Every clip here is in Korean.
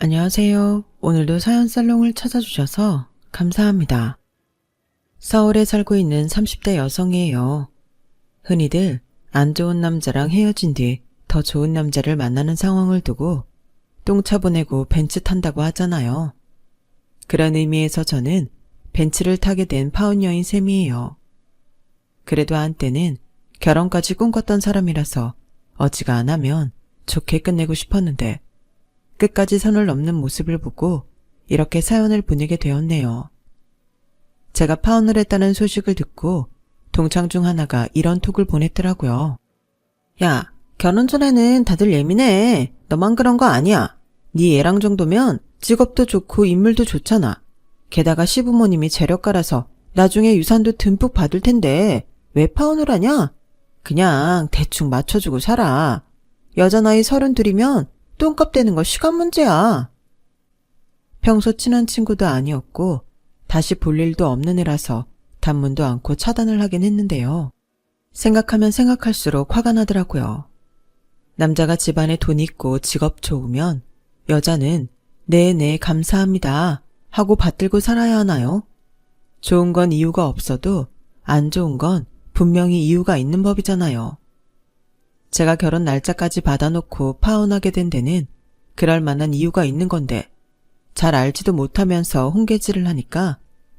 안녕하세요. 오늘도 사연 살롱을 찾아주셔서 감사합니다. 서울에 살고 있는 30대 여성이에요. 흔히들 안 좋은 남자랑 헤어진 뒤 더 좋은 남자를 만나는 상황을 두고 똥차 보내고 벤츠 탄다고 하잖아요. 그런 의미에서 저는 벤츠를 타게 된 파혼녀인 셈이에요. 그래도 한때는 결혼까지 꿈꿨던 사람이라서 어지간하면 좋게 끝내고 싶었는데 끝까지 선을 넘는 모습을 보고 이렇게 사연을 보내게 되었네요. 제가 파혼을 했다는 소식을 듣고 동창 중 하나가 이런 톡을 보냈더라고요. 야, 결혼 전에는 다들 예민해. 너만 그런 거 아니야. 네 얘랑 정도면 직업도 좋고 인물도 좋잖아. 게다가 시부모님이 재력가라서 나중에 유산도 듬뿍 받을 텐데 왜 파혼을 하냐? 그냥 대충 맞춰주고 살아. 여자 나이 32이면 똥값 되는 거 시간 문제야. 평소 친한 친구도 아니었고 다시 볼 일도 없는 애라서 단문도 않고 차단을 하긴 했는데요. 생각하면 생각할수록 화가 나더라고요. 남자가 집안에 돈 있고 직업 좋으면 여자는 네네 감사합니다 하고 받들고 살아야 하나요? 좋은 건 이유가 없어도 안 좋은 건 분명히 이유가 있는 법이잖아요. 제가 결혼 날짜까지 받아놓고 파혼하게 된 데는 그럴 만한 이유가 있는 건데 잘 알지도 못하면서 홍계질을 하니까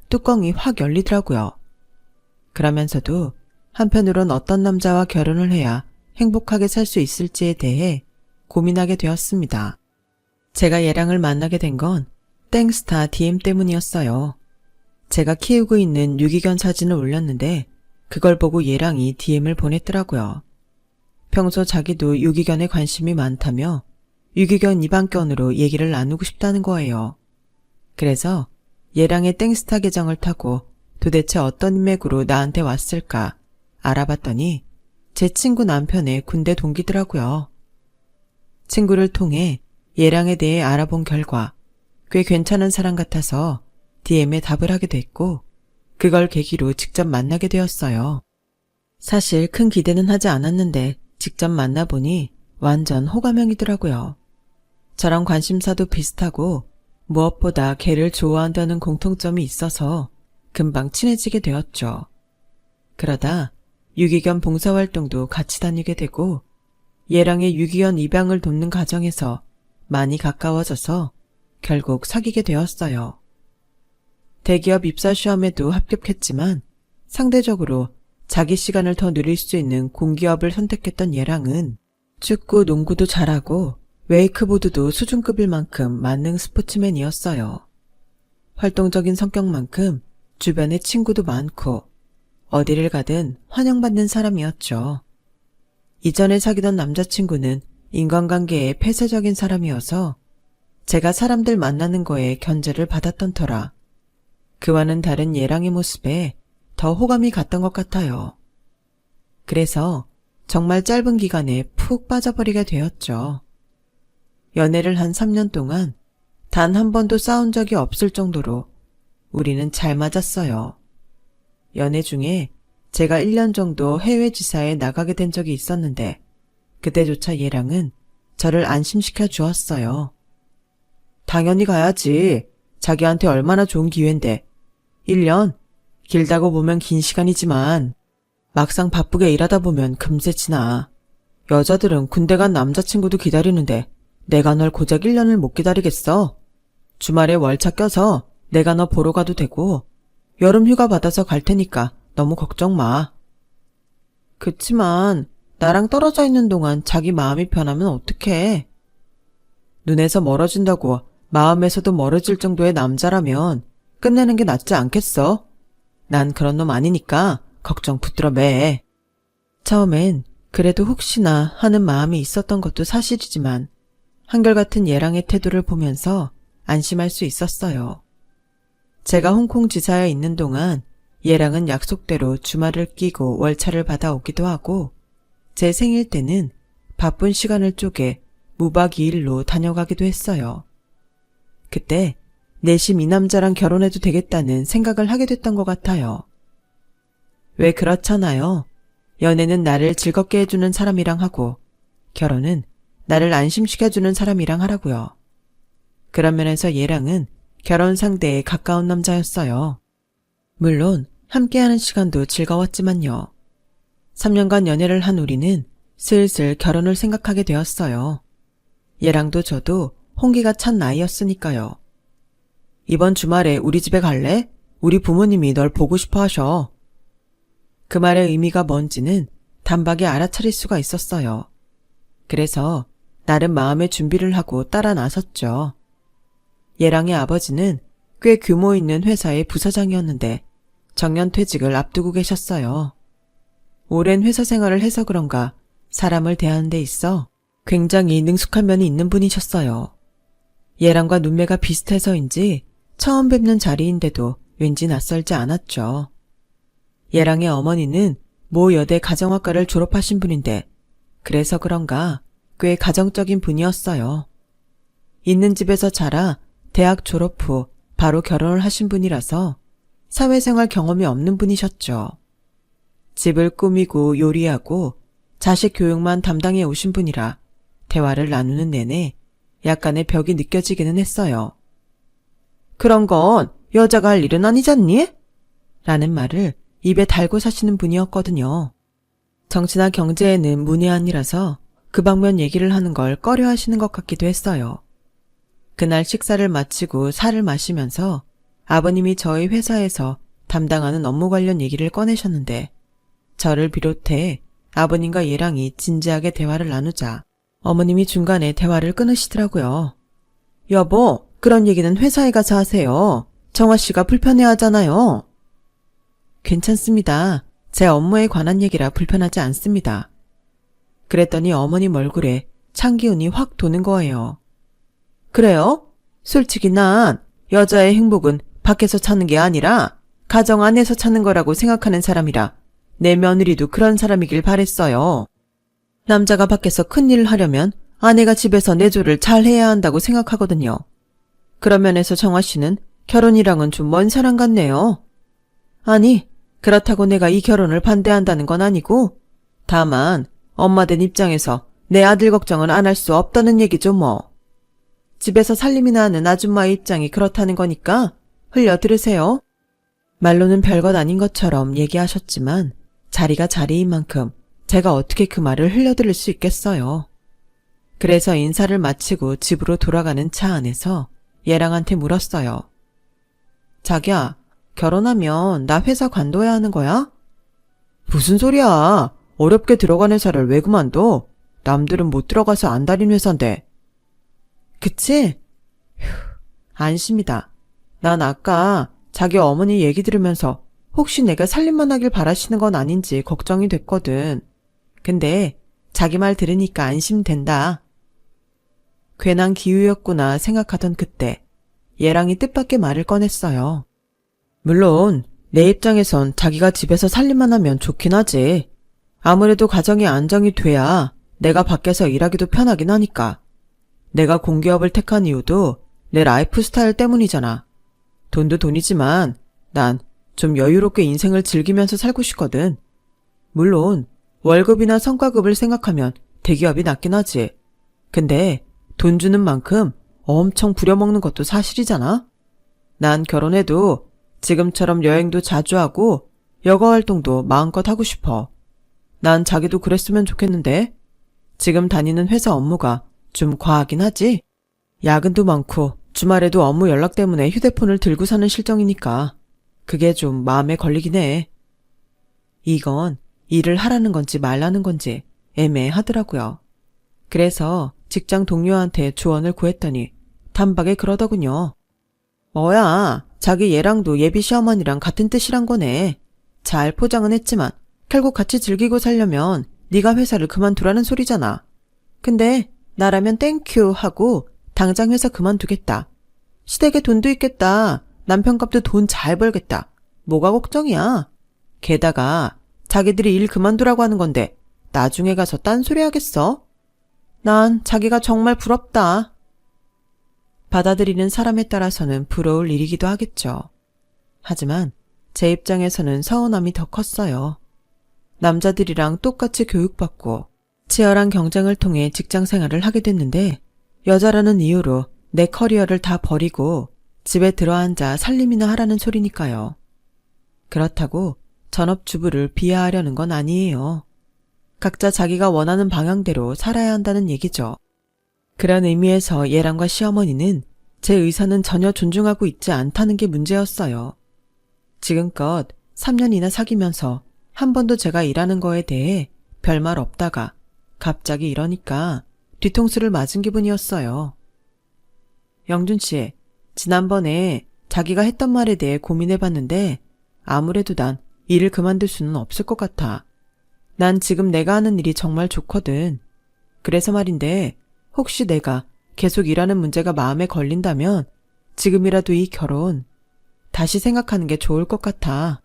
뚜껑이 확 열리더라고요. 그러면서도 한편으론 어떤 남자와 결혼을 해야 행복하게 살 수 있을지에 대해 고민하게 되었습니다. 제가 얘랑을 만나게 된 건 땡스타 DM 때문이었어요. 제가 키우고 있는 유기견 사진을 올렸는데 그걸 보고 얘랑이 DM을 보냈더라고요. 평소 자기도 유기견에 관심이 많다며 유기견 입양견으로 얘기를 나누고 싶다는 거예요. 그래서 얘랑의 땡스타 계정을 타고 도대체 어떤 인맥으로 나한테 왔을까 알아봤더니 제 친구 남편의 군대 동기더라고요. 친구를 통해 얘랑에 대해 알아본 결과 꽤 괜찮은 사람 같아서 DM에 답을 하게 됐고 그걸 계기로 직접 만나게 되었어요. 사실 큰 기대는 하지 않았는데 직접 만나보니 완전 호감형이더라고요. 저랑 관심사도 비슷하고 무엇보다 개를 좋아한다는 공통점이 있어서 금방 친해지게 되었죠. 그러다 유기견 봉사활동도 같이 다니게 되고 얘랑의 유기견 입양을 돕는 과정에서 많이 가까워져서 결국 사귀게 되었어요. 대기업 입사시험에도 합격했지만 상대적으로 자기 시간을 더 누릴 수 있는 공기업을 선택했던 얘랑은 축구, 농구도 잘하고 웨이크보드도 수준급일 만큼 만능 스포츠맨이었어요. 활동적인 성격만큼 주변에 친구도 많고 어디를 가든 환영받는 사람이었죠. 이전에 사귀던 남자친구는 인간관계에 폐쇄적인 사람이어서 제가 사람들 만나는 거에 견제를 받았던 터라 그와는 다른 얘랑의 모습에 더 호감이 갔던 것 같아요. 그래서 정말 짧은 기간에 푹 빠져버리게 되었죠. 연애를 한 3년 동안 단 한 번도 싸운 적이 없을 정도로 우리는 잘 맞았어요. 연애 중에 제가 1년 정도 해외 지사에 나가게 된 적이 있었는데 그때조차 얘랑은 저를 안심시켜 주었어요. 당연히 가야지. 자기한테 얼마나 좋은 기회인데. 1년? 길다고 보면 긴 시간이지만 막상 바쁘게 일하다 보면 금세 지나. 여자들은 군대 간 남자친구도 기다리는데 내가 널 고작 1년을 못 기다리겠어. 주말에 월차 껴서 내가 너 보러 가도 되고 여름 휴가 받아서 갈 테니까 너무 걱정 마. 그치만 나랑 떨어져 있는 동안 자기 마음이 변하면 어떡해. 눈에서 멀어진다고 마음에서도 멀어질 정도의 남자라면 끝내는 게 낫지 않겠어? 난 그런 놈 아니니까 걱정 붙들어 매. 처음엔 그래도 혹시나 하는 마음이 있었던 것도 사실이지만 한결같은 얘랑의 태도를 보면서 안심할 수 있었어요. 제가 홍콩 지사에 있는 동안 얘랑은 약속대로 주말을 끼고 월차를 받아오기도 하고 제 생일 때는 바쁜 시간을 쪼개 무박 2일로 다녀가기도 했어요. 그때 내심 이 남자랑 결혼해도 되겠다는 생각을 하게 됐던 것 같아요. 왜 그렇잖아요. 연애는 나를 즐겁게 해주는 사람이랑 하고 결혼은 나를 안심시켜주는 사람이랑 하라고요. 그런 면에서 얘랑은 결혼 상대에 가까운 남자였어요. 물론 함께하는 시간도 즐거웠지만요. 3년간 연애를 한 우리는 슬슬 결혼을 생각하게 되었어요. 얘랑도 저도 홍기가 찬 나이였으니까요. 이번 주말에 우리 집에 갈래? 우리 부모님이 널 보고 싶어 하셔. 그 말의 의미가 뭔지는 단박에 알아차릴 수가 있었어요. 그래서 나름 마음의 준비를 하고 따라 나섰죠. 얘랑의 아버지는 꽤 규모 있는 회사의 부사장이었는데 정년퇴직을 앞두고 계셨어요. 오랜 회사 생활을 해서 그런가 사람을 대하는 데 있어 굉장히 능숙한 면이 있는 분이셨어요. 얘랑과 눈매가 비슷해서인지 처음 뵙는 자리인데도 왠지 낯설지 않았죠. 얘랑의 어머니는 모 여대 가정학과를 졸업하신 분인데 그래서 그런가 꽤 가정적인 분이었어요. 있는 집에서 자라 대학 졸업 후 바로 결혼을 하신 분이라서 사회생활 경험이 없는 분이셨죠. 집을 꾸미고 요리하고 자식 교육만 담당해 오신 분이라 대화를 나누는 내내 약간의 벽이 느껴지기는 했어요. 그런 건 여자가 할 일은 아니잖니? 라는 말을 입에 달고 사시는 분이었거든요. 정치나 경제에는 문외한이라서 그 방면 얘기를 하는 걸 꺼려 하시는 것 같기도 했어요. 그날 식사를 마치고 차를 마시면서 아버님이 저희 회사에서 담당하는 업무 관련 얘기를 꺼내셨는데 저를 비롯해 아버님과 얘랑이 진지하게 대화를 나누자 어머님이 중간에 대화를 끊으시더라고요. 여보, 그런 얘기는 회사에 가서 하세요. 정화 씨가 불편해하잖아요. 괜찮습니다. 제 업무에 관한 얘기라 불편하지 않습니다. 그랬더니 어머님 얼굴에 참기운이 확 도는 거예요. 그래요? 솔직히 난 여자의 행복은 밖에서 찾는 게 아니라 가정 안에서 찾는 거라고 생각하는 사람이라 내 며느리도 그런 사람이길 바랬어요. 남자가 밖에서 큰일을 하려면 아내가 집에서 내조를 잘 해야 한다고 생각하거든요. 그런 면에서 정화 씨는 결혼이랑은 좀 먼 사람 같네요. 아니, 그렇다고 내가 이 결혼을 반대한다는 건 아니고 다만 엄마 된 입장에서 내 아들 걱정은 안 할 수 없다는 얘기죠 뭐. 집에서 살림이나 하는 아줌마의 입장이 그렇다는 거니까 흘려 들으세요. 말로는 별것 아닌 것처럼 얘기하셨지만 자리가 자리인 만큼 제가 어떻게 그 말을 흘려들을 수 있겠어요. 그래서 인사를 마치고 집으로 돌아가는 차 안에서 얘랑한테 물었어요. 자기야, 결혼하면 나 회사 관둬야 하는 거야? 무슨 소리야. 어렵게 들어간 회사를 왜 그만둬? 남들은 못 들어가서 안 다닌 회사인데. 그치? 휴, 안심이다. 난 아까 자기 어머니 얘기 들으면서 혹시 내가 살림만 하길 바라시는 건 아닌지 걱정이 됐거든. 근데 자기 말 들으니까 안심된다. 괜한 기우였구나 생각하던 그때 얘랑이 뜻밖의 말을 꺼냈어요. 물론 내 입장에선 자기가 집에서 살림만 하면 좋긴 하지. 아무래도 가정이 안정이 돼야 내가 밖에서 일하기도 편하긴 하니까. 내가 공기업을 택한 이유도 내 라이프 스타일 때문이잖아. 돈도 돈이지만 난 좀 여유롭게 인생을 즐기면서 살고 싶거든. 물론 월급이나 성과급을 생각하면 대기업이 낫긴 하지. 근데 돈 주는 만큼 엄청 부려먹는 것도 사실이잖아. 난 결혼해도 지금처럼 여행도 자주 하고 여가 활동도 마음껏 하고 싶어. 난 자기도 그랬으면 좋겠는데 지금 다니는 회사 업무가 좀 과하긴 하지? 야근도 많고 주말에도 업무 연락 때문에 휴대폰을 들고 사는 실정이니까 그게 좀 마음에 걸리긴 해. 이건 일을 하라는 건지 말라는 건지 애매하더라고요. 그래서 직장 동료한테 조언을 구했더니 단박에 그러더군요. 뭐야, 자기 얘랑도 예비 시어머니랑 같은 뜻이란 거네. 잘 포장은 했지만 결국 같이 즐기고 살려면 네가 회사를 그만두라는 소리잖아. 근데 나라면 땡큐 하고 당장 회사 그만두겠다. 시댁에 돈도 있겠다. 남편값도 돈 잘 벌겠다. 뭐가 걱정이야. 게다가 자기들이 일 그만두라고 하는 건데 나중에 가서 딴소리 하겠어? 난 자기가 정말 부럽다. 받아들이는 사람에 따라서는 부러울 일이기도 하겠죠. 하지만 제 입장에서는 서운함이 더 컸어요. 남자들이랑 똑같이 교육받고 치열한 경쟁을 통해 직장 생활을 하게 됐는데 여자라는 이유로 내 커리어를 다 버리고 집에 들어앉아 살림이나 하라는 소리니까요. 그렇다고 전업주부를 비하하려는 건 아니에요. 각자 자기가 원하는 방향대로 살아야 한다는 얘기죠. 그런 의미에서 예랑과 시어머니는 제 의사는 전혀 존중하고 있지 않다는 게 문제였어요. 지금껏 3년이나 사귀면서 한 번도 제가 일하는 거에 대해 별말 없다가 갑자기 이러니까 뒤통수를 맞은 기분이었어요. 영준 씨, 지난번에 자기가 했던 말에 대해 고민해봤는데 아무래도 난 일을 그만둘 수는 없을 것 같아. 난 지금 내가 하는 일이 정말 좋거든. 그래서 말인데 혹시 내가 계속 일하는 문제가 마음에 걸린다면 지금이라도 이 결혼 다시 생각하는 게 좋을 것 같아.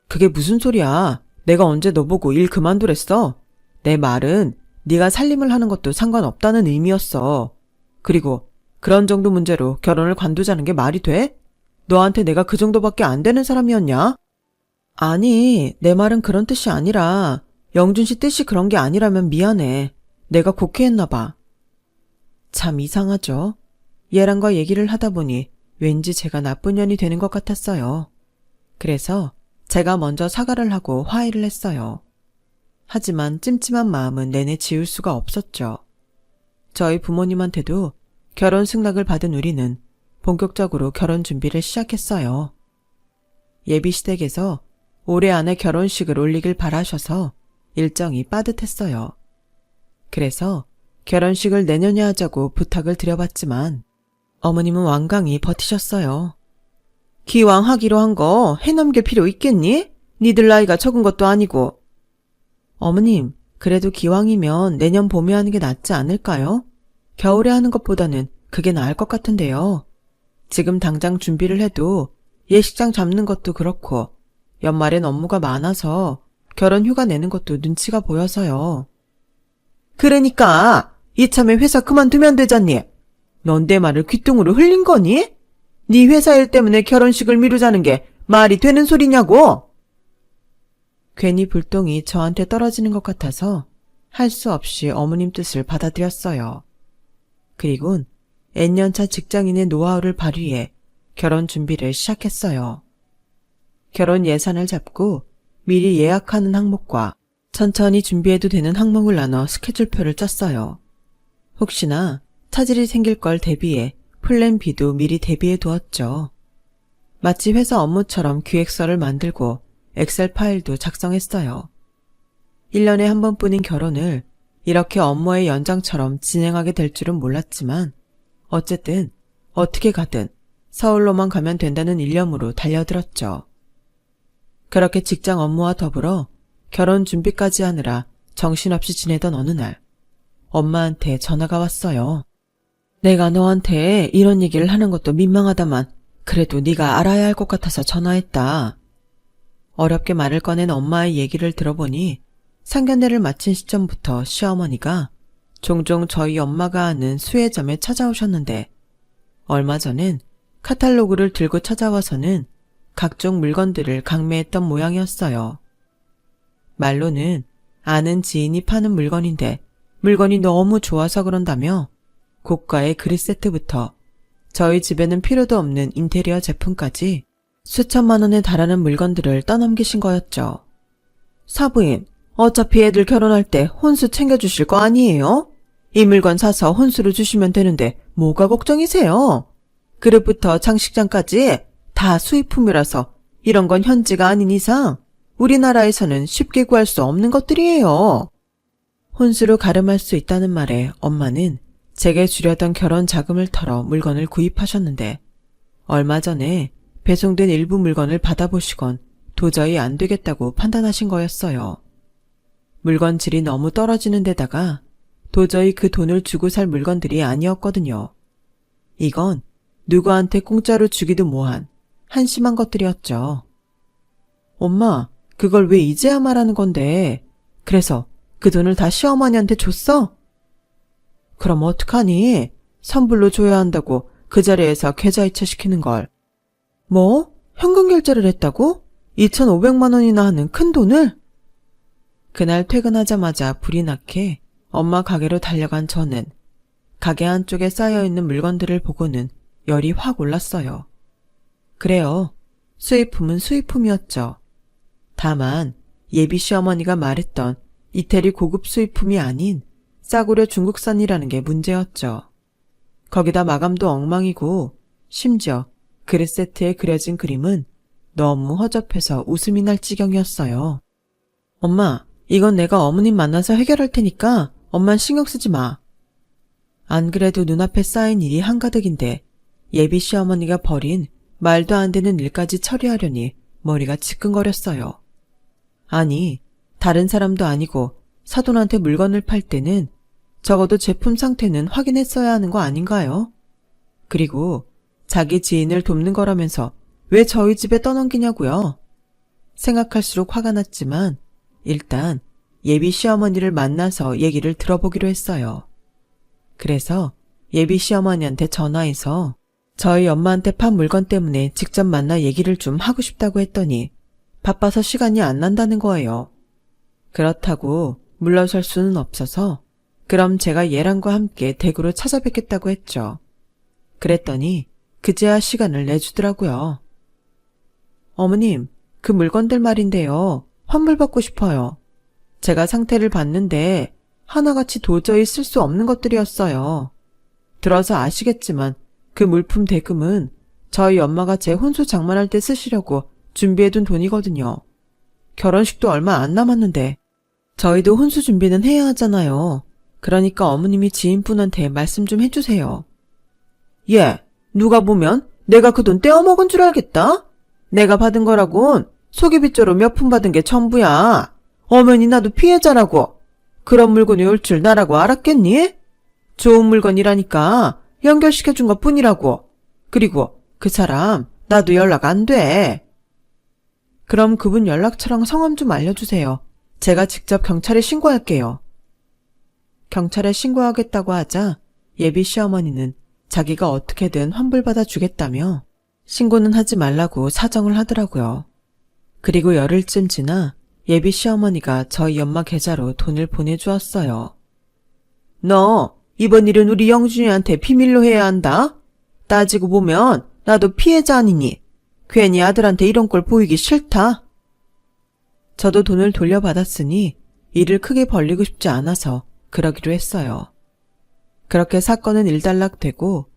그게 무슨 소리야. 내가 언제 너 보고 일 그만두랬어? 내 말은 네가 살림을 하는 것도 상관없다는 의미였어. 그리고 그런 정도 문제로 결혼을 관두자는 게 말이 돼? 너한테 내가 그 정도밖에 안 되는 사람이었냐? 아니, 내 말은 그런 뜻이 아니라 영준 씨 뜻이 그런 게 아니라면 미안해. 내가 곡해했나 봐. 참 이상하죠? 얘랑과 얘기를 하다 보니 왠지 제가 나쁜 년이 되는 것 같았어요. 그래서 제가 먼저 사과를 하고 화해를 했어요. 하지만 찜찜한 마음은 내내 지울 수가 없었죠. 저희 부모님한테도 결혼 승낙을 받은 우리는 본격적으로 결혼 준비를 시작했어요. 예비시댁에서 올해 안에 결혼식을 올리길 바라셔서 일정이 빠듯했어요. 그래서 결혼식을 내년에 하자고 부탁을 드려봤지만 어머님은 완강히 버티셨어요. 기왕 하기로 한 거 해넘길 필요 있겠니? 니들 나이가 적은 것도 아니고. 어머님, 그래도 기왕이면 내년 봄에 하는 게 낫지 않을까요? 겨울에 하는 것보다는 그게 나을 것 같은데요. 지금 당장 준비를 해도 예식장 잡는 것도 그렇고 연말엔 업무가 많아서 결혼 휴가 내는 것도 눈치가 보여서요. 그러니까 이참에 회사 그만두면 되잖니. 넌 내 말을 귓등으로 흘린 거니? 네 회사 일 때문에 결혼식을 미루자는 게 말이 되는 소리냐고? 괜히 불똥이 저한테 떨어지는 것 같아서 할 수 없이 어머님 뜻을 받아들였어요. 그리곤 N년차 직장인의 노하우를 발휘해 결혼 준비를 시작했어요. 결혼 예산을 잡고 미리 예약하는 항목과 천천히 준비해도 되는 항목을 나눠 스케줄표를 짰어요. 혹시나 차질이 생길 걸 대비해 플랜 B도 미리 대비해 두었죠. 마치 회사 업무처럼 기획서를 만들고 엑셀 파일도 작성했어요. 1년에 한 번뿐인 결혼을 이렇게 업무의 연장처럼 진행하게 될 줄은 몰랐지만 어쨌든 어떻게 가든 서울로만 가면 된다는 일념으로 달려들었죠. 그렇게 직장 업무와 더불어 결혼 준비까지 하느라 정신없이 지내던 어느 날 엄마한테 전화가 왔어요. 내가 너한테 이런 얘기를 하는 것도 민망하다만 그래도 네가 알아야 할 것 같아서 전화했다. 어렵게 말을 꺼낸 엄마의 얘기를 들어보니 상견례를 마친 시점부터 시어머니가 종종 저희 엄마가 아는 수혜점에 찾아오셨는데 얼마 전엔 카탈로그를 들고 찾아와서는 각종 물건들을 강매했던 모양이었어요. 말로는 아는 지인이 파는 물건인데 물건이 너무 좋아서 그런다며 고가의 그릇 세트부터 저희 집에는 필요도 없는 인테리어 제품까지 수천만 원에 달하는 물건들을 떠넘기신 거였죠. 사부인, 어차피 애들 결혼할 때 혼수 챙겨주실 거 아니에요? 이 물건 사서 혼수로 주시면 되는데 뭐가 걱정이세요? 그릇부터 장식장까지 다 수입품이라서 이런 건 현지가 아닌 이상 우리나라에서는 쉽게 구할 수 없는 것들이에요. 혼수로 가름할 수 있다는 말에 엄마는 제게 주려던 결혼 자금을 털어 물건을 구입하셨는데 얼마 전에 배송된 일부 물건을 받아보시곤 도저히 안 되겠다고 판단하신 거였어요. 물건 질이 너무 떨어지는 데다가 도저히 그 돈을 주고 살 물건들이 아니었거든요. 이건 누구한테 공짜로 주기도 뭐한 한심한 것들이었죠. 엄마, 그걸 왜 이제야 말하는 건데? 그래서 그 돈을 다 시어머니한테 줬어? 그럼 어떡하니? 선불로 줘야 한다고 그 자리에서 계좌이체 시키는 걸. 뭐? 현금 결제를 했다고? 2,500만 원이나 하는 큰 돈을? 그날 퇴근하자마자 불이 나게 엄마 가게로 달려간 저는 가게 한쪽에 쌓여있는 물건들을 보고는 열이 확 올랐어요. 그래요. 수입품은 수입품이었죠. 다만 예비 시어머니가 말했던 이태리 고급 수입품이 아닌 싸구려 중국산이라는 게 문제였죠. 거기다 마감도 엉망이고 심지어 그릇 세트에 그려진 그림은 너무 허접해서 웃음이 날 지경이었어요. 엄마, 이건 내가 어머님 만나서 해결할 테니까 엄만 신경 쓰지 마. 안 그래도 눈앞에 쌓인 일이 한가득인데 예비 시어머니가 벌인 말도 안 되는 일까지 처리하려니 머리가 지끈거렸어요. 아니, 다른 사람도 아니고 사돈한테 물건을 팔 때는 적어도 제품 상태는 확인했어야 하는 거 아닌가요? 그리고 자기 지인을 돕는 거라면서 왜 저희 집에 떠넘기냐고요? 생각할수록 화가 났지만 일단 예비 시어머니를 만나서 얘기를 들어보기로 했어요. 그래서 예비 시어머니한테 전화해서 저희 엄마한테 판 물건 때문에 직접 만나 얘기를 좀 하고 싶다고 했더니 바빠서 시간이 안 난다는 거예요. 그렇다고 물러설 수는 없어서 그럼 제가 얘랑과 함께 댁으로 찾아뵙겠다고 했죠. 그랬더니 그제야 시간을 내주더라고요. 어머님, 그 물건들 말인데요. 환불받고 싶어요. 제가 상태를 봤는데 하나같이 도저히 쓸 수 없는 것들이었어요. 들어서 아시겠지만 그 물품 대금은 저희 엄마가 제 혼수 장만할 때 쓰시려고 준비해둔 돈이거든요. 결혼식도 얼마 안 남았는데 저희도 혼수 준비는 해야 하잖아요. 그러니까 어머님이 지인분한테 말씀 좀 해주세요. 예, 누가 보면 내가 그 돈 떼어먹은 줄 알겠다? 내가 받은 거라곤 소개비조로 몇 푼 받은 게 전부야. 어머니 나도 피해자라고. 그런 물건이 올 줄 나라고 알았겠니? 좋은 물건이라니까 연결시켜준 것 뿐이라고. 그리고 그 사람 나도 연락 안 돼. 그럼 그분 연락처랑 성함 좀 알려주세요. 제가 직접 경찰에 신고할게요. 경찰에 신고하겠다고 하자 예비 시어머니는 자기가 어떻게든 환불받아 주겠다며 신고는 하지 말라고 사정을 하더라고요. 그리고 열흘쯤 지나 예비 시어머니가 저희 엄마 계좌로 돈을 보내주었어요. 너 이번 일은 우리 영준이한테 비밀로 해야 한다. 따지고 보면 나도 피해자 아니니 괜히 아들한테 이런 걸 보이기 싫다. 저도 돈을 돌려받았으니 일을 크게 벌리고 싶지 않아서 그러기로 했어요. 그렇게 사건은 일단락되고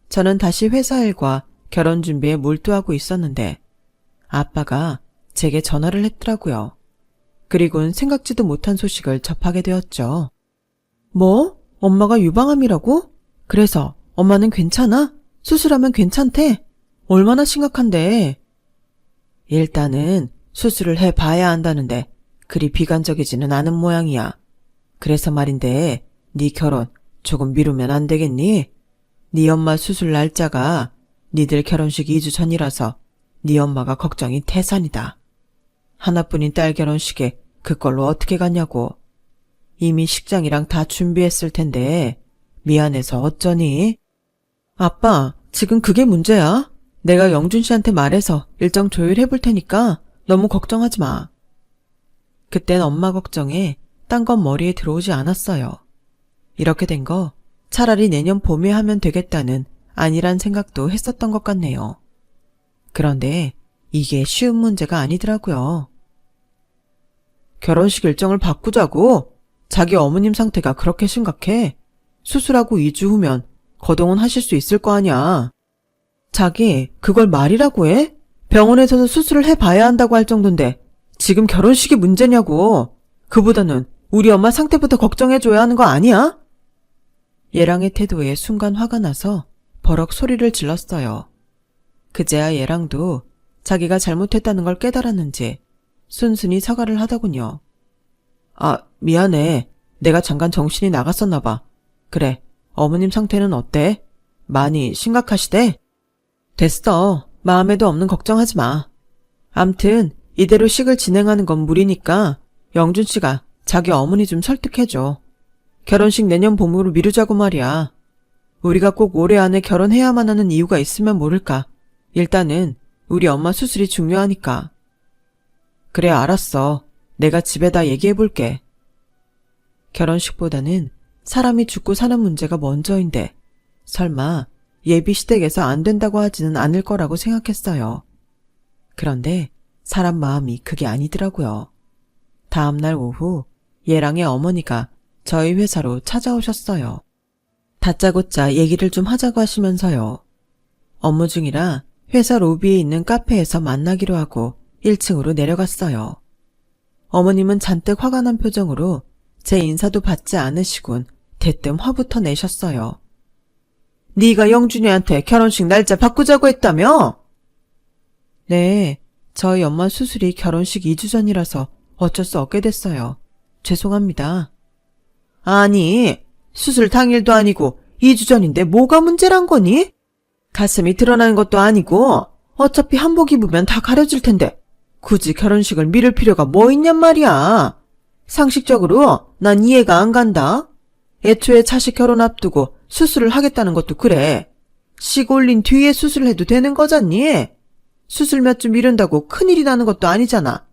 저는 다시 회사 일과 결혼 준비에 몰두하고 있었는데 아빠가 제게 전화를 했더라고요. 그리고는 생각지도 못한 소식을 접하게 되었죠. 뭐? 엄마가 유방암이라고? 그래서 엄마는 괜찮아? 수술하면 괜찮대? 얼마나 심각한데? 일단은 수술을 해봐야 한다는데 그리 비관적이지는 않은 모양이야. 그래서 말인데 네 결혼 조금 미루면 안 되겠니? 네 엄마 수술 날짜가 니들 결혼식 2주 전이라서 네 엄마가 걱정이 태산이다. 하나뿐인 딸 결혼식에 그걸로 어떻게 가냐고. 이미 식장이랑 다 준비했을 텐데 미안해서 어쩌니? 아빠, 지금 그게 문제야. 내가 영준 씨한테 말해서 일정 조율해볼 테니까 너무 걱정하지 마. 그땐 엄마 걱정에 딴 건 머리에 들어오지 않았어요. 이렇게 된 거 차라리 내년 봄에 하면 되겠다는 아니란 생각도 했었던 것 같네요. 그런데 이게 쉬운 문제가 아니더라고요. 결혼식 일정을 바꾸자고? 자기 어머님 상태가 그렇게 심각해? 수술하고 2주 후면 거동은 하실 수 있을 거 아냐. 자기 그걸 말이라고 해? 병원에서도 수술을 해봐야 한다고 할 정도인데 지금 결혼식이 문제냐고. 그보다는 우리 엄마 상태부터 걱정해줘야 하는 거 아니야? 얘랑의 태도에 순간 화가 나서 버럭 소리를 질렀어요. 그제야 얘랑도 자기가 잘못했다는 걸 깨달았는지 순순히 사과를 하더군요. 아, 미안해. 내가 잠깐 정신이 나갔었나 봐. 그래, 어머님 상태는 어때? 많이 심각하시대? 됐어. 마음에도 없는 걱정하지 마. 암튼 이대로 식을 진행하는 건 무리니까 영준 씨가 자기 어머니 좀 설득해줘. 결혼식 내년 봄으로 미루자고 말이야. 우리가 꼭 올해 안에 결혼해야만 하는 이유가 있으면 모를까. 일단은 우리 엄마 수술이 중요하니까. 그래, 알았어. 내가 집에다 얘기해볼게. 결혼식보다는 사람이 죽고 사는 문제가 먼저인데 설마 예비 시댁에서 안 된다고 하지는 않을 거라고 생각했어요. 그런데 사람 마음이 그게 아니더라고요. 다음날 오후 예랑의 어머니가 저희 회사로 찾아오셨어요. 다짜고짜 얘기를 좀 하자고 하시면서요. 업무 중이라 회사 로비에 있는 카페에서 만나기로 하고 1층으로 내려갔어요. 어머님은 잔뜩 화가 난 표정으로 제 인사도 받지 않으시곤 대뜸 화부터 내셨어요. 네가 영준이한테 결혼식 날짜 바꾸자고 했다며? 네, 저희 엄마 수술이 결혼식 2주 전이라서 어쩔 수 없게 됐어요. 죄송합니다. 아니, 수술 당일도 아니고 2주 전인데 뭐가 문제란 거니? 가슴이 드러나는 것도 아니고 어차피 한복 입으면 다 가려질 텐데 굳이 결혼식을 미룰 필요가 뭐 있냔 말이야. 상식적으로 난 이해가 안 간다. 애초에 자식 결혼 앞두고 수술을 하겠다는 것도 그래. 식 올린 뒤에 수술을 해도 되는 거잖니? 수술 몇 주 미룬다고 큰일이 나는 것도 아니잖아.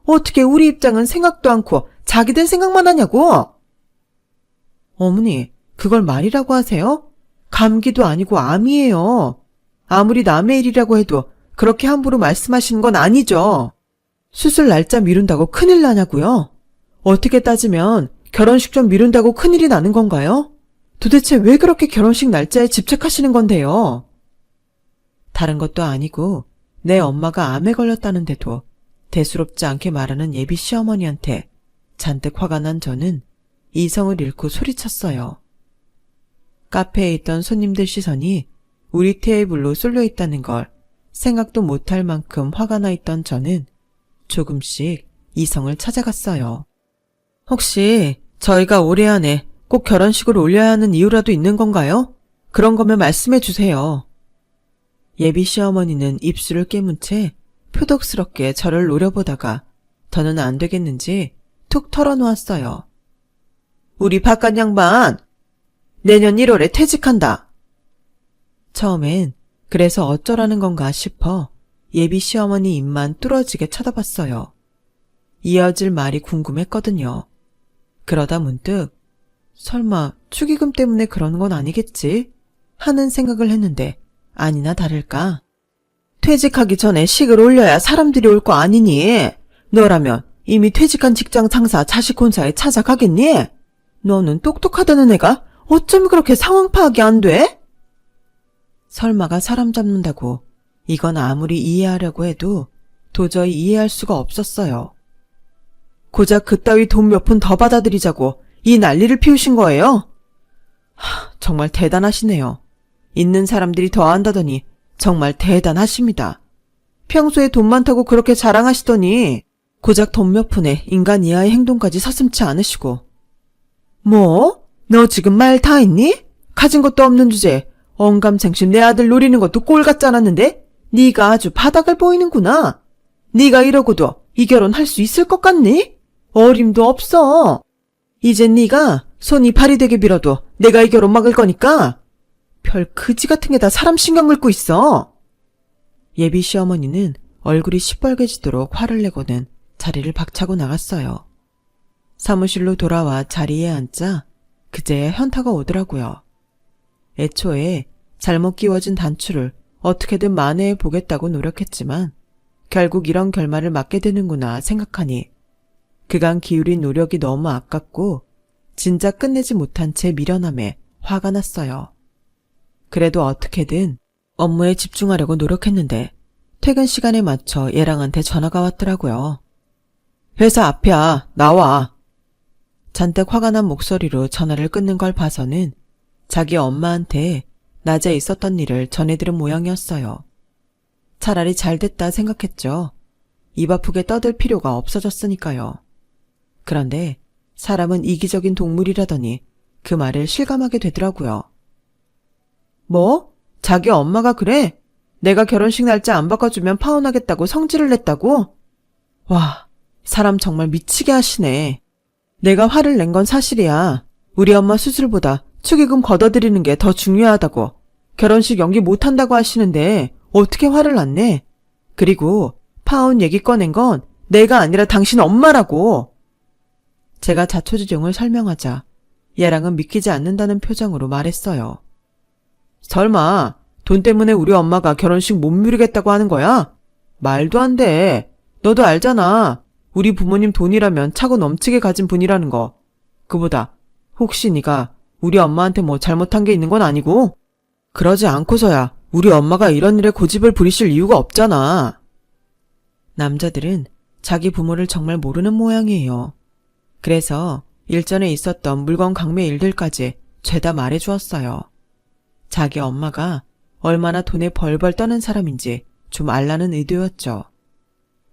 어떻게 우리 입장은 생각도 않고 자기들 생각만 하냐고? 어머니, 그걸 말이라고 하세요? 감기도 아니고 암이에요. 아무리 남의 일이라고 해도 그렇게 함부로 말씀하시는 건 아니죠. 수술 날짜 미룬다고 큰일 나냐고요? 어떻게 따지면 결혼식 좀 미룬다고 큰일이 나는 건가요? 도대체 왜 그렇게 결혼식 날짜에 집착하시는 건데요? 다른 것도 아니고 내 엄마가 암에 걸렸다는데도 대수롭지 않게 말하는 예비 시어머니한테 잔뜩 화가 난 저는 이성을 잃고 소리쳤어요. 카페에 있던 손님들 시선이 우리 테이블로 쏠려 있다는 걸 생각도 못할 만큼 화가 나 있던 저는 조금씩 이성을 찾아갔어요. 혹시 저희가 올해 안에 꼭 결혼식을 올려야 하는 이유라도 있는 건가요? 그런 거면 말씀해 주세요. 예비 시어머니는 입술을 깨문 채 표독스럽게 저를 노려보다가 더는 안 되겠는지 툭 털어놓았어요. 우리 바깥 양반, 내년 1월에 퇴직한다. 처음엔 그래서 어쩌라는 건가 싶어 예비 시어머니 입만 뚫어지게 쳐다봤어요. 이어질 말이 궁금했거든요. 그러다 문득 설마 축의금 때문에 그러는 건 아니겠지? 하는 생각을 했는데 아니나 다를까. 퇴직하기 전에 식을 올려야 사람들이 올 거 아니니? 너라면 이미 퇴직한 직장 상사 자식 혼사에 찾아가겠니? 너는 똑똑하다는 애가 어쩜 그렇게 상황 파악이 안 돼? 설마가 사람 잡는다고 이건 아무리 이해하려고 해도 도저히 이해할 수가 없었어요. 고작 그따위 돈 몇 푼 더 받아들이자고 이 난리를 피우신 거예요? 정말 대단하시네요. 있는 사람들이 더 한다더니 정말 대단하십니다. 평소에 돈 많다고 그렇게 자랑하시더니 고작 돈 몇 푼에 인간 이하의 행동까지 서슴지 않으시고. 뭐? 너 지금 말 다 했니? 가진 것도 없는 주제에 언감생심 내 아들 노리는 것도 꼴 같지 않았는데 네가 아주 바닥을 보이는구나. 네가 이러고도 이 결혼 할 수 있을 것 같니? 어림도 없어. 이젠 네가 손이 발이 되게 빌어도 내가 이 결혼 막을 거니까. 별 그지 같은 게 다 사람 신경 긁고 있어. 예비 시어머니는 얼굴이 시뻘개지도록 화를 내고는 자리를 박차고 나갔어요. 사무실로 돌아와 자리에 앉자 그제야 현타가 오더라고요. 애초에 잘못 끼워진 단추를 어떻게든 만회해 보겠다고 노력했지만 결국 이런 결말을 맞게 되는구나 생각하니 그간 기울인 노력이 너무 아깝고 진작 끝내지 못한 채 미련함에 화가 났어요. 그래도 어떻게든 업무에 집중하려고 노력했는데 퇴근 시간에 맞춰 예랑한테 전화가 왔더라고요. 회사 앞이야. 나와. 잔뜩 화가 난 목소리로 전화를 끊는 걸 봐서는 자기 엄마한테 낮에 있었던 일을 전해들은 모양이었어요. 차라리 잘 됐다 생각했죠. 입 아프게 떠들 필요가 없어졌으니까요. 그런데 사람은 이기적인 동물이라더니 그 말을 실감하게 되더라고요. 뭐? 자기 엄마가 그래? 내가 결혼식 날짜 안 바꿔주면 파혼하겠다고 성질을 냈다고? 와, 사람 정말 미치게 하시네. 내가 화를 낸 건 사실이야. 우리 엄마 수술보다 축의금 걷어들이는 게 더 중요하다고. 결혼식 연기 못한다고 하시는데 어떻게 화를 안 내? 그리고 파혼 얘기 꺼낸 건 내가 아니라 당신 엄마라고. 제가 자초지종을 설명하자 얘랑은 믿기지 않는다는 표정으로 말했어요. 설마 돈 때문에 우리 엄마가 결혼식 못 미루겠다고 하는 거야? 말도 안 돼. 너도 알잖아. 우리 부모님 돈이라면 차고 넘치게 가진 분이라는 거. 그보다 혹시 네가 우리 엄마한테 뭐 잘못한 게 있는 건 아니고? 그러지 않고서야 우리 엄마가 이런 일에 고집을 부리실 이유가 없잖아. 남자들은 자기 부모를 정말 모르는 모양이에요. 그래서 일전에 있었던 물건 강매 일들까지 죄다 말해주었어요. 자기 엄마가 얼마나 돈에 벌벌 떠는 사람인지 좀 알라는 의도였죠.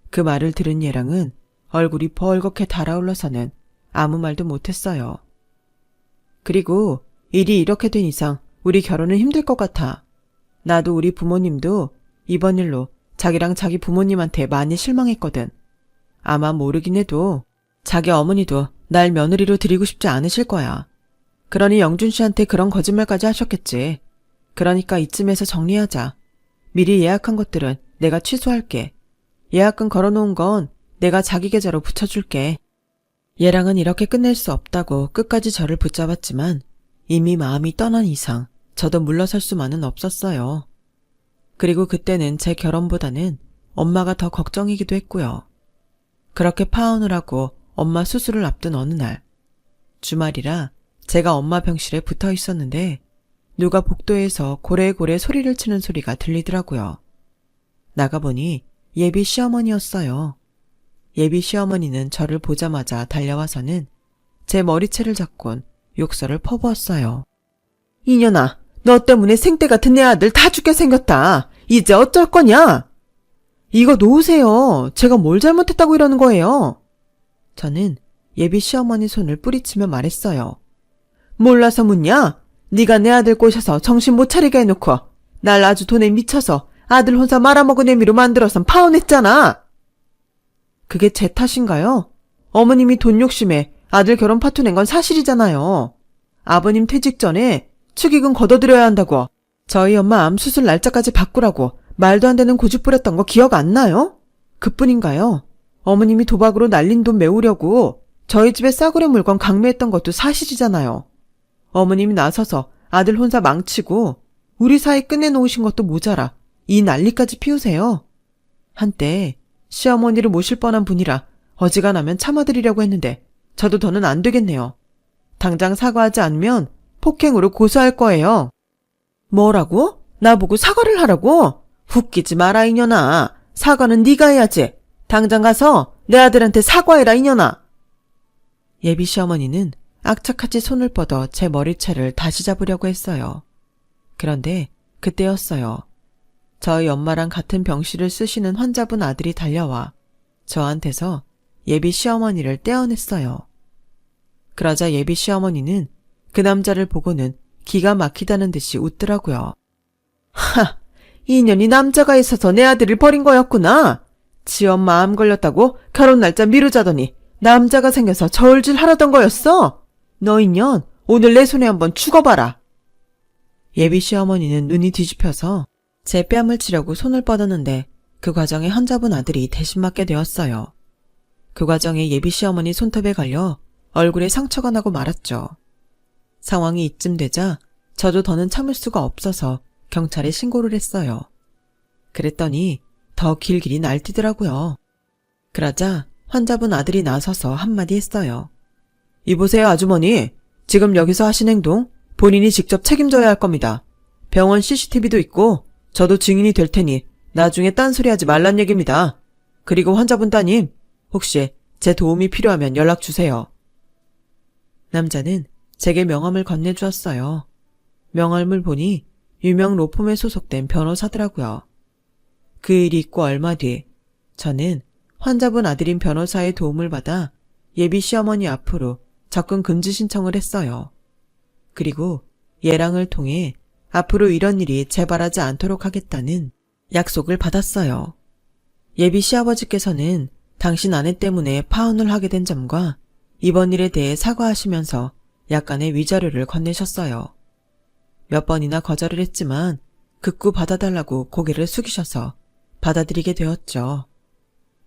그 말을 들은 얘랑은 얼굴이 벌겋게 달아올라서는 아무 말도 못했어요. 그리고 일이 이렇게 된 이상 우리 결혼은 힘들 것 같아. 나도 우리 부모님도 이번 일로 자기랑 자기 부모님한테 많이 실망했거든. 아마 모르긴 해도 자기 어머니도 날 며느리로 드리고 싶지 않으실 거야. 그러니 영준 씨한테 그런 거짓말까지 하셨겠지. 그러니까 이쯤에서 정리하자. 미리 예약한 것들은 내가 취소할게. 예약금 걸어놓은 건 내가 자기 계좌로 붙여줄게. 얘랑은 이렇게 끝낼 수 없다고 끝까지 저를 붙잡았지만 이미 마음이 떠난 이상 저도 물러설 수만은 없었어요. 그리고 그때는 제 결혼보다는 엄마가 더 걱정이기도 했고요. 그렇게 파혼을 하고 엄마 수술을 앞둔 어느 날, 주말이라 제가 엄마 병실에 붙어 있었는데 누가 복도에서 고래고래 소리를 치는 소리가 들리더라고요. 나가보니 예비 시어머니였어요. 예비 시어머니는 저를 보자마자 달려와서는 제 머리채를 잡곤 욕설을 퍼부었어요. 이년아, 너 때문에 생떼 같은 내 아들 다 죽게 생겼다. 이제 어쩔 거냐? 이거 놓으세요. 제가 뭘 잘못했다고 이러는 거예요? 저는 예비 시어머니 손을 뿌리치며 말했어요. 몰라서 묻냐? 네가 내 아들 꼬셔서 정신 못 차리게 해놓고 날 아주 돈에 미쳐서 아들 혼자 말아먹은 애미로 만들어선 파혼했잖아. 그게 제 탓인가요? 어머님이 돈 욕심에 아들 결혼 파토 낸 건 사실이잖아요. 아버님 퇴직 전에 축의금 걷어들여야 한다고 저희 엄마 암 수술 날짜까지 바꾸라고 말도 안 되는 고집 부렸던 거 기억 안 나요? 그뿐인가요? 어머님이 도박으로 날린 돈 메우려고 저희 집에 싸구려 물건 강매했던 것도 사실이잖아요. 어머님이 나서서 아들 혼자 망치고 우리 사이 끝내놓으신 것도 모자라 이 난리까지 피우세요. 한때 시어머니를 모실 뻔한 분이라 어지간하면 참아드리려고 했는데 저도 더는 안 되겠네요. 당장 사과하지 않으면 폭행으로 고소할 거예요. 뭐라고? 나보고 사과를 하라고? 웃기지 마라 이년아. 사과는 네가 해야지. 당장 가서 내 아들한테 사과해라 이년아. 예비 시어머니는 악착같이 손을 뻗어 제 머리채를 다시 잡으려고 했어요. 그런데 그때였어요. 저희 엄마랑 같은 병실을 쓰시는 환자분 아들이 달려와 저한테서 예비 시어머니를 떼어냈어요. 그러자 예비 시어머니는 그 남자를 보고는 기가 막히다는 듯이 웃더라고요. 하! 이년이 남자가 있어서 내 아들을 버린 거였구나. 지 엄마 암 걸렸다고 결혼 날짜 미루자더니 남자가 생겨서 저울질 하라던 거였어. 너 인연 오늘 내 손에 한번 죽어봐라. 예비 시어머니는 눈이 뒤집혀서 제 뺨을 치려고 손을 뻗었는데 그 과정에 환자분 아들이 대신 맞게 되었어요. 그 과정에 예비 시어머니 손톱에 걸려 얼굴에 상처가 나고 말았죠. 상황이 이쯤 되자 저도 더는 참을 수가 없어서 경찰에 신고를 했어요. 그랬더니 더 길길이 날뛰더라고요. 그러자 환자분 아들이 나서서 한마디 했어요. 이보세요 아주머니. 지금 여기서 하신 행동 본인이 직접 책임져야 할 겁니다. 병원 CCTV도 있고 저도 증인이 될 테니 나중에 딴소리하지 말란 얘기입니다. 그리고 환자분 따님 혹시 제 도움이 필요하면 연락 주세요. 남자는 제게 명함을 건네주었어요. 명함을 보니 유명 로펌에 소속된 변호사더라고요. 그 일이 있고 얼마 뒤 저는 환자분 아들인 변호사의 도움을 받아 예비 시어머니 앞으로 접근 금지 신청을 했어요. 그리고 예랑을 통해 앞으로 이런 일이 재발하지 않도록 하겠다는 약속을 받았어요. 예비 시아버지께서는 당신 아내 때문에 파혼을 하게 된 점과 이번 일에 대해 사과하시면서 약간의 위자료를 건네셨어요. 몇 번이나 거절을 했지만 극구 받아달라고 고개를 숙이셔서 받아들이게 되었죠.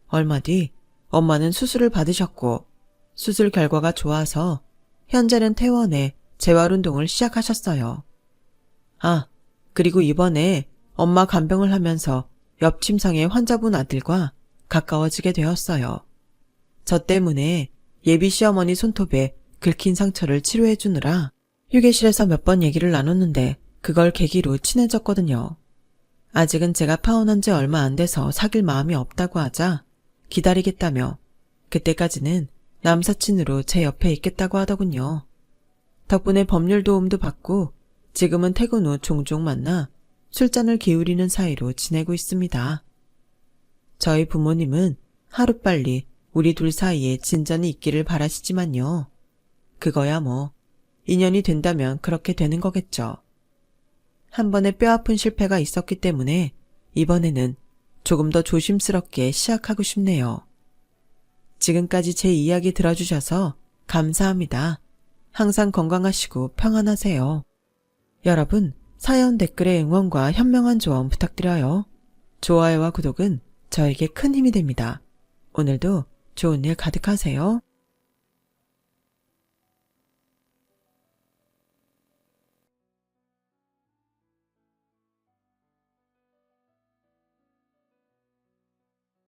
얼마 뒤 엄마는 수술을 받으셨고 수술 결과가 좋아서 현재는 퇴원해 재활운동을 시작하셨어요. 아, 그리고 이번에 엄마 간병을 하면서 옆 침상의 환자분 아들과 가까워지게 되었어요. 저 때문에 예비 시어머니 손톱에 긁힌 상처를 치료해 주느라 휴게실에서 몇 번 얘기를 나눴는데 그걸 계기로 친해졌거든요. 아직은 제가 파혼한 지 얼마 안 돼서 사귈 마음이 없다고 하자 기다리겠다며 그때까지는 남사친으로 제 옆에 있겠다고 하더군요. 덕분에 법률 도움도 받고 지금은 퇴근 후 종종 만나 술잔을 기울이는 사이로 지내고 있습니다. 저희 부모님은 하루빨리 우리 둘 사이에 진전이 있기를 바라시지만요. 그거야 뭐 인연이 된다면 그렇게 되는 거겠죠. 한 번의 뼈아픈 실패가 있었기 때문에 이번에는 조금 더 조심스럽게 시작하고 싶네요. 지금까지 제 이야기 들어주셔서 감사합니다. 항상 건강하시고 평안하세요. 여러분, 사연 댓글에 응원과 현명한 조언 부탁드려요. 좋아요와 구독은 저에게 큰 힘이 됩니다. 오늘도 좋은 일 가득하세요.